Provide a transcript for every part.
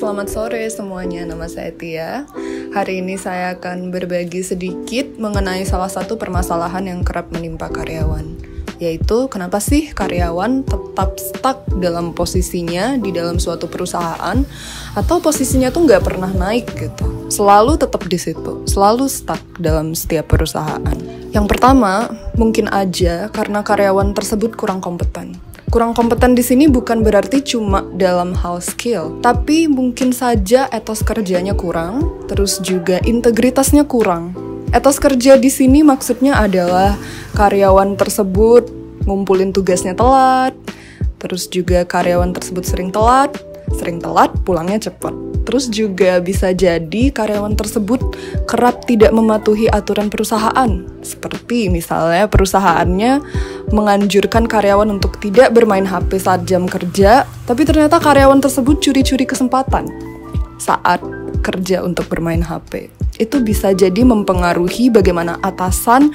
selamat sore semuanya. Nama saya Tia. Hari ini saya akan berbagi sedikit mengenai salah satu permasalahan yang kerap menimpa karyawan, yaitu kenapa sih karyawan tetap stuck dalam posisinya di dalam suatu perusahaan, atau posisinya tuh nggak pernah naik gitu. Selalu tetap di situ, selalu stuck dalam setiap perusahaan. Yang pertama, mungkin aja karena karyawan tersebut kurang kompeten. Kurang kompeten di sini bukan berarti cuma dalam hal skill, tapi mungkin saja etos kerjanya kurang, terus juga integritasnya kurang. Etos kerja di sini maksudnya adalah karyawan tersebut ngumpulin tugasnya telat, terus juga karyawan tersebut sering telat pulangnya cepat. Terus juga bisa jadi karyawan tersebut kerap tidak mematuhi aturan perusahaan. Seperti misalnya perusahaannya menganjurkan karyawan untuk tidak bermain HP saat jam kerja, tapi ternyata karyawan tersebut curi-curi kesempatan saat kerja untuk bermain HP. Itu bisa jadi mempengaruhi bagaimana atasan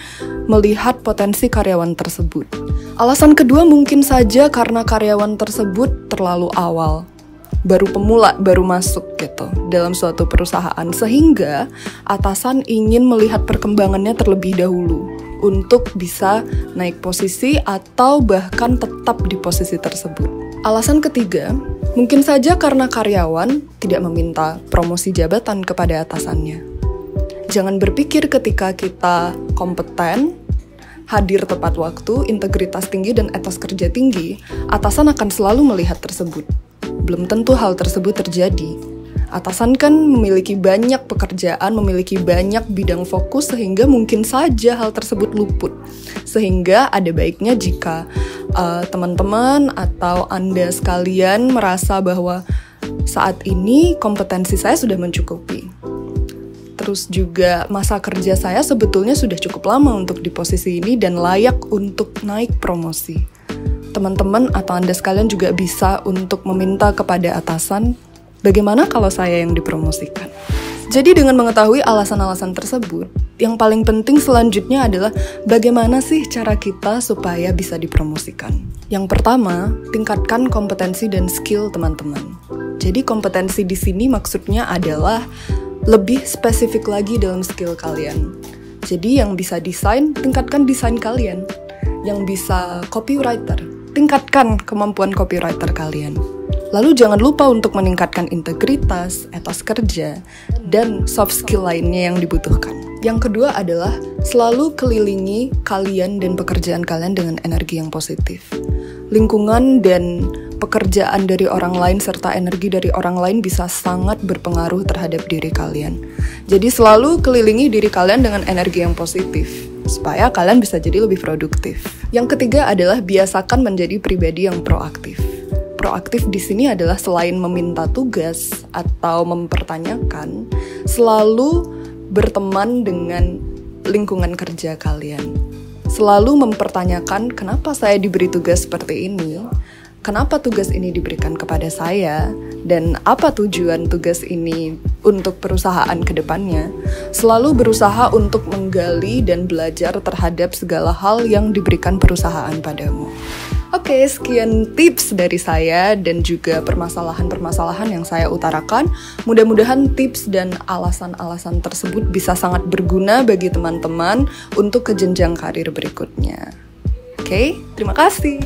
melihat potensi karyawan tersebut. Alasan kedua mungkin saja karena karyawan tersebut terlalu awal. Baru pemula, baru masuk gitu dalam suatu perusahaan, sehingga atasan ingin melihat perkembangannya terlebih dahulu untuk bisa naik posisi atau bahkan tetap di posisi tersebut. Alasan ketiga, mungkin saja karena karyawan tidak meminta promosi jabatan kepada atasannya. Jangan berpikir ketika kita kompeten, hadir tepat waktu, integritas tinggi, dan etos kerja tinggi, atasan akan selalu melihat tersebut. Belum tentu hal tersebut terjadi. Atasan kan memiliki banyak pekerjaan, memiliki banyak bidang fokus, sehingga mungkin saja hal tersebut luput. Sehingga ada baiknya jika teman-teman atau Anda sekalian merasa bahwa saat ini kompetensi saya sudah mencukupi. Terus juga masa kerja saya sebetulnya sudah cukup lama untuk di posisi ini dan layak untuk naik promosi. Teman-teman atau Anda sekalian juga bisa untuk meminta kepada atasan, bagaimana kalau saya yang dipromosikan? Jadi dengan mengetahui alasan-alasan tersebut, yang paling penting selanjutnya adalah bagaimana sih cara kita supaya bisa dipromosikan. Yang pertama, tingkatkan kompetensi dan skill teman-teman. Jadi kompetensi di sini maksudnya adalah lebih spesifik lagi dalam skill kalian. Jadi yang bisa desain, tingkatkan desain kalian. Yang bisa copywriter, tingkatkan kemampuan copywriter kalian. Lalu jangan lupa untuk meningkatkan integritas, etos kerja, dan soft skill lainnya yang dibutuhkan. Yang kedua adalah selalu kelilingi kalian dan pekerjaan kalian dengan energi yang positif. Lingkungan dan pekerjaan dari orang lain serta energi dari orang lain bisa sangat berpengaruh terhadap diri kalian. Jadi selalu kelilingi diri kalian dengan energi yang positif, supaya kalian bisa jadi lebih produktif. Yang ketiga adalah biasakan menjadi pribadi yang proaktif. Proaktif di sini adalah selain meminta tugas atau mempertanyakan, selalu berteman dengan lingkungan kerja kalian. Selalu mempertanyakan kenapa saya diberi tugas seperti ini, kenapa tugas ini diberikan kepada saya, dan apa tujuan tugas ini untuk perusahaan ke depannya. Selalu berusaha untuk menggali dan belajar terhadap segala hal yang diberikan perusahaan padamu. Oke, sekian tips dari saya dan juga permasalahan-permasalahan yang saya utarakan. Mudah-mudahan tips dan alasan-alasan tersebut bisa sangat berguna bagi teman-teman untuk ke jenjang karir berikutnya. Oke, terima kasih.